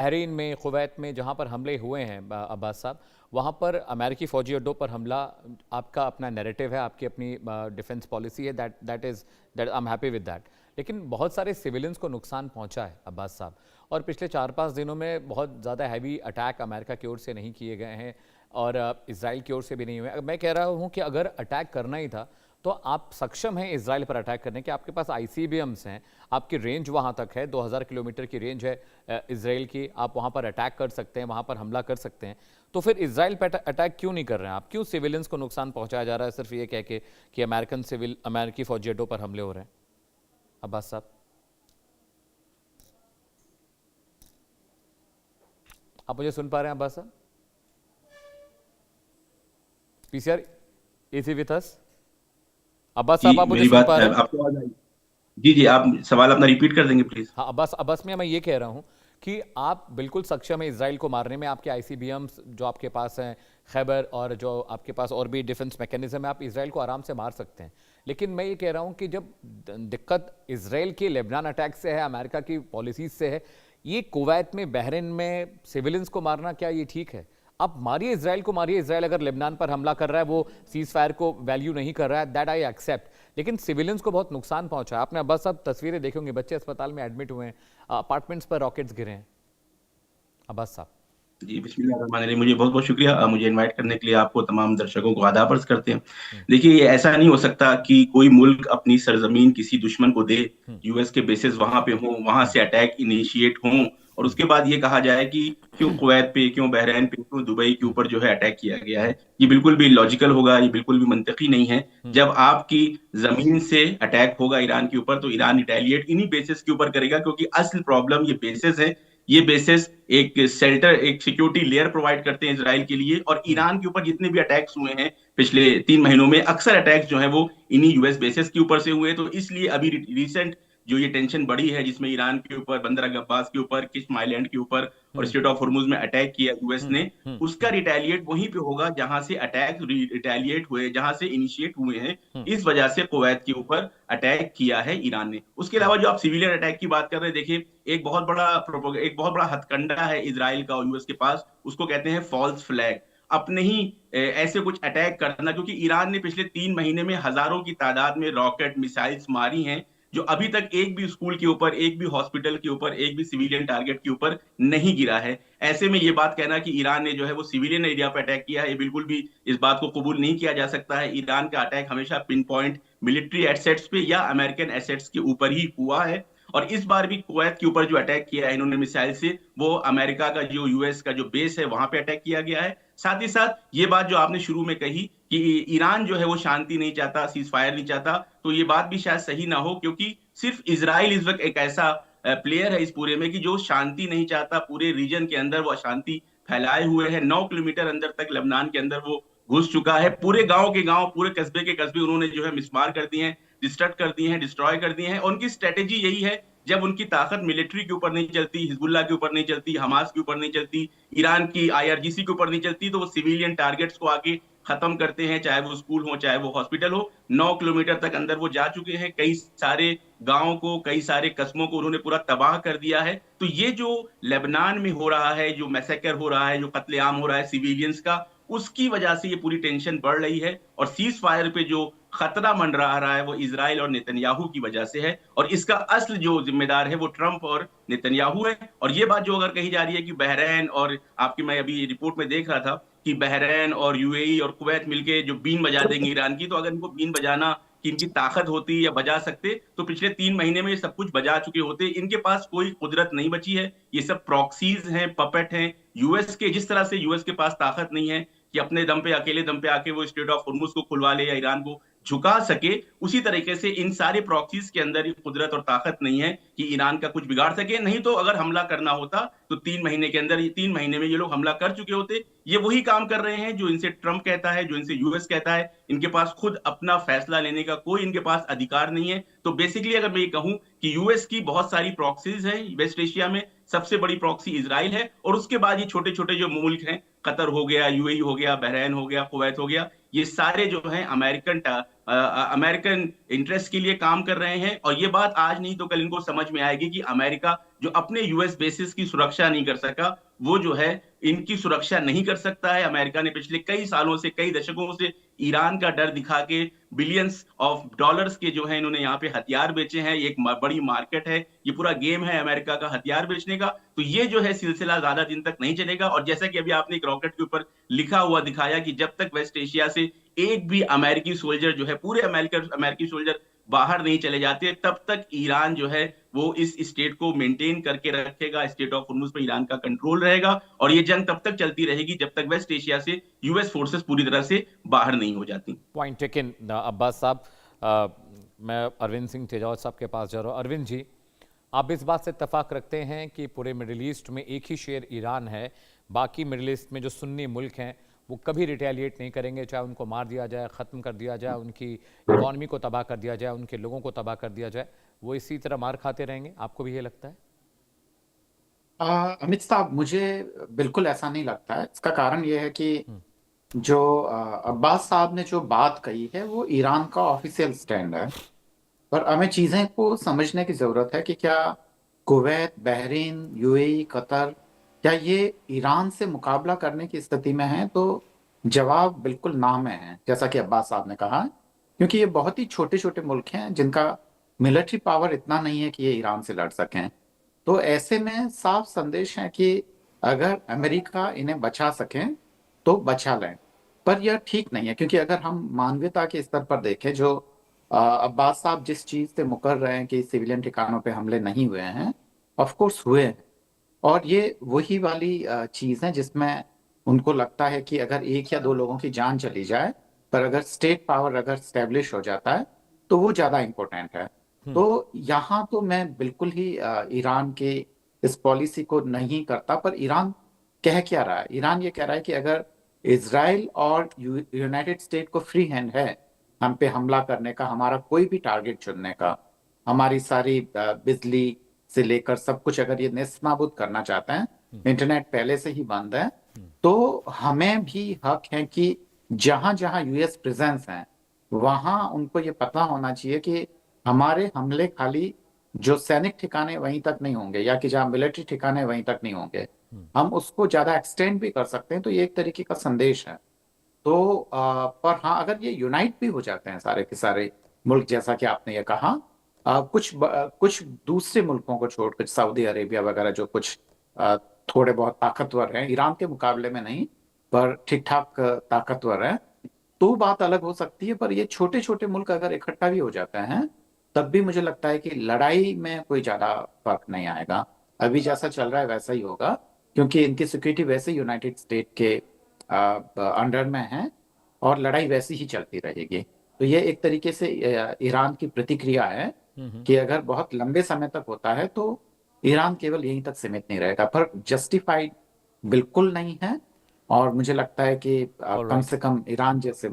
Bahrain में, Kuwait में जहाँ पर हमले हुए हैं अब्बास साहब, वहाँ पर अमेरिकी फ़ौजी अड्डों पर हमला, आपका अपना नैरेटिव है, आपकी अपनी डिफेंस पॉलिसी है, that I am happy with that. लेकिन बहुत सारे सिविलियंस को नुकसान पहुँचा है अब्बास साहब, और पिछले 4-5 दिनों में बहुत ज़्यादा हैवी अटैक अमेरिका की ओर से नहीं किए गए हैं और इसराइल की ओर से भी नहीं हुए। मैं कह रहा हूँ कि अगर अटैक करना ही था तो आप सक्षम हैं इसराइल पर अटैक करने के, आपके पास आईसीबीएम्स हैं, आपकी रेंज वहाँ तक है, 2000 किलोमीटर की रेंज है इसराइल की, आप वहाँ पर अटैक कर सकते हैं, वहाँ पर हमला कर सकते हैं। तो फिर इसराइल पर अटैक क्यों नहीं कर रहे हैं आप? क्यों सिविलियंस को नुकसान पहुँचाया जा रहा है सिर्फ ये कह के कि अमेरिकी फौजी अड्डों पर हमले हो रहे हैं? अब्बास साहब, आप मुझे सुन पा रहे हैं अब्बास साहब? PCR is he with us? Abbas ji साहब, आप मुझे मेरी सुन बात पा रहे हैं? आपको आवाज आई? जी जी, आप सवाल अपना रिपीट कर देंगे प्लीज। हाँ अब्बास, अब्बास में मैं ये कह रहा हूँ कि आप बिल्कुल सक्षम है इसराइल को मारने में, आपके आईसीबीएम्स जो आपके पास हैं, खैबर, और जो आपके पास और भी डिफेंस मैकेनिज्म है, आप इसराइल को आराम से मार सकते हैं। लेकिन मैं ये कह रहा हूँ कि जब दिक्कत इसराइल के लेबनान अटैक से है, अमेरिका की पॉलिसीज से है, ये कुवैत में, बहरीन में सिविलियंस को मारना, क्या ये ठीक है? आप मारिए इसराइल को, मारिए। इसराइल अगर लेबनान पर हमला कर रहा है, वो सीज फायर को वैल्यू नहीं कर रहा है, दैट आई एक्सेप्ट। लेकिन सिविलियंस को बहुत नुकसान पहुंचा है। आपने अब्बास साहब तस्वीरें देखी होंगी, बच्चे अस्पताल में एडमिट हुए हैं, अपार्टमेंट्स पर रॉकेट्स गिरे हैं। अब्बास साहब, जी बिस्मिल्लाहिर्रहमानिर्रहीम, मुझे बहुत बहुत शुक्रिया मुझे इनवाइट करने के लिए। आपको तमाम दर्शकों को आदाब अर्ज करते हैं। हम्म, देखिए, ये ऐसा नहीं हो सकता कि कोई मुल्क अपनी सरजमीन किसी दुश्मन को दे, हम्म, यूएस के बेसिस वहां पे हों, वहां हम्म, से अटैक इनिशिएट हों, और हम्म, उसके बाद ये कहा जाए कि क्यों कुवैत पे, क्यों बहरीन पे, क्यों दुबई के हम्म, ऊपर जो है अटैक किया गया है। ये बिल्कुल भी लॉजिकल होगा, ये बिल्कुल भी मंतकी नहीं है। हम्म, जब आपकी जमीन से अटैक होगा ईरान के ऊपर, तो ईरान रिटेलिएट इन्हीं बेसिस के ऊपर करेगा, क्योंकि असल प्रॉब्लम ये बेसिस है। ये बेसिस एक शेल्टर, एक सिक्योरिटी लेयर प्रोवाइड करते हैं इसराइल के लिए। और हम्म, ईरान के ऊपर जितने भी अटैक्स हुए हैं पिछले 3 महीनों में, अक्सर अटैक्स जो है वो इन्हीं यूएस बेसिस के ऊपर से हुए। तो इसलिए अभी रिसेंट जो ये टेंशन बढ़ी है, जिसमें ईरान के ऊपर, बंदर अब्बास के ऊपर, किस्म आइलैंड के ऊपर और हम्म, स्टेट ऑफ हॉर्मुज में अटैक किया यूएस हम्म, ने, हम्म, उसका रिटेलिएट वहीं पे होगा जहां से अटैक रिटेलिएट हुए, जहां से इनिशिएट हुए हैं। हम्म, इस वजह से कुवैत के ऊपर अटैक किया है ईरान ने। उसके हम्म, अलावा जो आप सिविलियन अटैक की बात कर रहे हैं, देखिए, एक बहुत बड़ा हथकंडा है इसराइल का और यूएस के पास, उसको कहते हैं फॉल्स फ्लैग। अपने ही ऐसे कुछ अटैक करना, क्योंकि ईरान ने पिछले 3 महीने में हजारों की तादाद में रॉकेट मिसाइल्स मारी हैं, जो अभी तक एक भी स्कूल के ऊपर, एक भी हॉस्पिटल के ऊपर, एक भी सिविलियन टारगेट के ऊपर नहीं गिरा है। ऐसे में ये बात कहना कि ईरान ने जो है वो सिविलियन एरिया पर अटैक किया है, ये बिल्कुल भी इस बात को कबूल नहीं किया जा सकता है। ईरान का अटैक हमेशा पिन पॉइंट मिलिट्री एसेट्स पे या अमेरिकन एसेट्स के ऊपर ही हुआ है। और इस बार भी कुवैत के ऊपर जो अटैक किया है इन्होंने मिसाइल से, वो अमेरिका का जो यूएस का जो बेस है वहां पे अटैक किया गया है। साथ ही साथ ये बात जो आपने शुरू में कही कि ईरान जो है वो शांति नहीं चाहता, सीज फायर नहीं चाहता, तो ये बात भी शायद सही ना हो, क्योंकि सिर्फ इसराइल इस वक्त एक ऐसा प्लेयर है इस पूरे में कि जो शांति नहीं चाहता। पूरे रीजन के अंदर वो अशांति फैलाए हुए है। 9 किलोमीटर अंदर तक लेबनान के अंदर वो घुस चुका है। पूरे गांव के गांव, पूरे कस्बे के कस्बे उन्होंने जो है मिसमार कर दिए हैं, डिस्ट्रक्ट कर दिए हैं, डिस्ट्रॉय कर दिए हैं। और उनकी स्ट्रेटेजी यही है, जब उनकी ताकत मिलिट्री के ऊपर नहीं चलती, हिजबुल्लाह के ऊपर नहीं चलती, हमास के ऊपर नहीं चलती, ईरान की आईआरजीसी के ऊपर नहीं चलती, तो वो सिविलियन टारगेट्स को आके खत्म करते हैं, चाहे वो स्कूल हो, चाहे वो हॉस्पिटल हो। 9 किलोमीटर तक अंदर वो जा चुके हैं, कई सारे गांवों को, कई सारे कस्बों को उन्होंने पूरा तबाह कर दिया है। तो ये जो लेबनान में हो रहा है, जो मैसेकर हो रहा है, जो कत्लेआम हो रहा है सिविलियंस का, उसकी वजह से ये पूरी टेंशन बढ़ रही है। और सीज फायर पे जो खतरा मंडरा रहा है वो इजराइल और नेतन्याहू की वजह से है। और इसका असल जो जिम्मेदार है वो ट्रंप और नेतन्याहू है। और ये बात जो अगर कही जा रही है कि बहरीन और आपकी, मैं अभी रिपोर्ट में देख रहा था कि बहरीन और यूएई और कुवैत मिलके जो बीन बजा देंगे ईरान की, तो अगर इनको बीन बजाना कि इनकी ताकत होती या बजा सकते, तो पिछले 3 महीने में ये सब कुछ बजा चुके होते। इनके पास कोई कुदरत नहीं बची है, ये सब प्रॉक्सीज हैं, पपेट हैं यूएस के। जिस तरह से यूएस के पास ताकत नहीं है कि अपने दम पे, अकेले दम पे आके वो स्टेट ऑफ हुर्मुज को खुलवा ले या ईरान को झुका सके, उसी तरीके से इन सारे प्रॉक्सीज के अंदर ये कुदरत और ताकत नहीं है कि ईरान का कुछ बिगाड़ सके। नहीं तो अगर हमला करना होता तो 3 महीने के अंदर, 3 महीने में ये लोग हमला कर चुके होते। ये वही काम कर रहे हैं जो इनसे ट्रंप कहता है, जो इनसे यूएस कहता है। इनके पास खुद अपना फैसला लेने का कोई इनके पास अधिकार नहीं है। तो बेसिकली अगर मैं ये कहूं कि यूएस की बहुत सारी प्रॉक्सीज हैं वेस्ट एशिया में, सबसे बड़ी प्रॉक्सी इसराइल है, और उसके बाद ये छोटे छोटे जो मुल्क हैं, कतर हो गया, यूएई हो गया, बहरीन हो गया, कुवैत हो गया, ये सारे जो हैं अमेरिकन अमेरिकन इंटरेस्ट के लिए काम कर रहे हैं, और ये बात आज नहीं तो कल इनको समझ में आएगी कि अमेरिका जो अपने यूएस बेसिस की सुरक्षा नहीं कर सका, वो जो है इनकी सुरक्षा नहीं कर सकता है। अमेरिका ने पिछले कई सालों से, कई दशकों से ईरान का डर दिखा के बिलियंस ऑफ डॉलर्स के जो है इन्होंने यहाँ पे हथियार बेचे हैं। ये एक बड़ी मार्केट है, ये पूरा गेम है अमेरिका का हथियार बेचने का। तो ये जो है सिलसिला ज्यादा दिन तक नहीं चलेगा। और जैसा कि अभी आपने एक रॉकेट के ऊपर लिखा हुआ दिखाया कि जब तक वेस्ट एशिया से एक भी अमेरिकी सोल्जर जो है, पूरे अमेरिकी सोल्जर बाहर नहीं चले जाते, तब तक ईरान जो है वो इस स्टेट को मेंटेन करके रखेगा। स्टेट ऑफ हुर्मुज पर ईरान का कंट्रोल रहेगा, और ये जंग तब तक चलती रहेगी जब तक वेस्ट एशिया से यूएस फोर्सेस पूरी तरह से बाहर नहीं हो जाती। पॉइंट टेकन अब्बास साहब। अ, मैं अरविंद सिंह तेजावत साहब के पास जा रहा हूँ। अरविंद जी, आप इस बात से इत्तेफाक रखते हैं कि पूरे मिडिल ईस्ट में एक ही शेर ईरान है, बाकी मिडिल ईस्ट में जो सुन्नी मुल्क हैं वो कभी रिटेलिएट नहीं करेंगे, चाहे उनको मार दिया जाए, ख़त्म कर दिया जाए, उनकी इकॉनमी को तबाह कर दिया जाए, उनके लोगों को तबाह कर दिया जाए, वो इसी तरह मार खाते रहेंगे? आपको भी ये लगता है? अमित साहब, मुझे बिल्कुल ऐसा नहीं लगता है। इसका कारण यह है कि जो अब्बास साहब ने जो बात कही है वो ईरान का ऑफिशियल स्टैंड है, पर हमें चीजें को समझने की जरूरत है कि क्या कुवैत, बहरीन, यूएई, कतर, क्या ये ईरान से मुकाबला करने की स्थिति में है? तो जवाब बिल्कुल ना में है, जैसा कि अब्बास साहब ने कहा, क्योंकि ये बहुत ही छोटे छोटे मुल्क हैं जिनका मिलिट्री पावर इतना नहीं है कि ये ईरान से लड़ सकें। तो ऐसे में साफ संदेश है कि अगर अमेरिका इन्हें बचा सकें तो बचा लें, पर यह ठीक नहीं है, क्योंकि अगर हम मानवीयता के स्तर पर देखें, जो अब्बास साहब जिस चीज से मुकर रहे हैं कि सिविलियन ठिकानों पे हमले नहीं हुए हैं, ऑफ कोर्स हुए हैं। और ये वही वाली चीज है जिसमें उनको लगता है कि अगर एक या दो लोगों की जान चली जाए, पर अगर स्टेट पावर अगर स्टेब्लिश हो जाता है तो वो ज्यादा इंपॉर्टेंट है। तो यहाँ तो मैं बिल्कुल ही ईरान के इस पॉलिसी को नहीं करता, पर ईरान कह क्या रहा है? ईरान ये कह रहा है कि अगर इसराइल और यूनाइटेड स्टेट को फ्री हैंड है हम पे हमला करने का, हमारा कोई भी टारगेट चुनने का, हमारी सारी बिजली से लेकर सब कुछ अगर ये नेस्तनाबूद करना चाहते हैं, इंटरनेट पहले से ही बंद है, तो हमें भी हक है कि जहां जहां यूएस प्रेजेंस है वहां उनको ये पता होना चाहिए कि हमारे हमले खाली जो सैनिक ठिकाने वहीं तक नहीं होंगे, या कि जहां मिलिट्री ठिकाने वहीं तक नहीं होंगे, हम उसको ज्यादा एक्सटेंड भी कर सकते हैं। तो ये एक तरीके का संदेश है। तो पर हाँ, अगर ये यूनाइट भी हो जाते हैं सारे के सारे मुल्क, जैसा कि आपने ये कहा, कुछ दूसरे मुल्कों को छोड़कर, सऊदी अरेबिया वगैरह, जो कुछ थोड़े बहुत ताकतवर हैं, ईरान के मुकाबले में नहीं पर ठीक ठाक ताकतवर है, तो बात अलग हो सकती है। पर ये छोटे छोटे मुल्क अगर इकट्ठा भी हो जाते हैं, तब भी मुझे लगता है कि लड़ाई में कोई ज्यादा फर्क नहीं आएगा। अभी जैसा चल रहा है वैसा ही होगा, क्योंकि इनकी सिक्योरिटी वैसे यूनाइटेड स्टेट के अंडर में है, और लड़ाई वैसी ही चलती रहेगी। तो ये एक तरीके से ईरान की प्रतिक्रिया है कि अगर बहुत लंबे समय तक होता है तो ईरान केवल यहीं तक सीमित नहीं रहेगा, पर जस्टिफाइड बिल्कुल नहीं है। और मुझे लगता है कि All कम right. से कम ईरान जैसे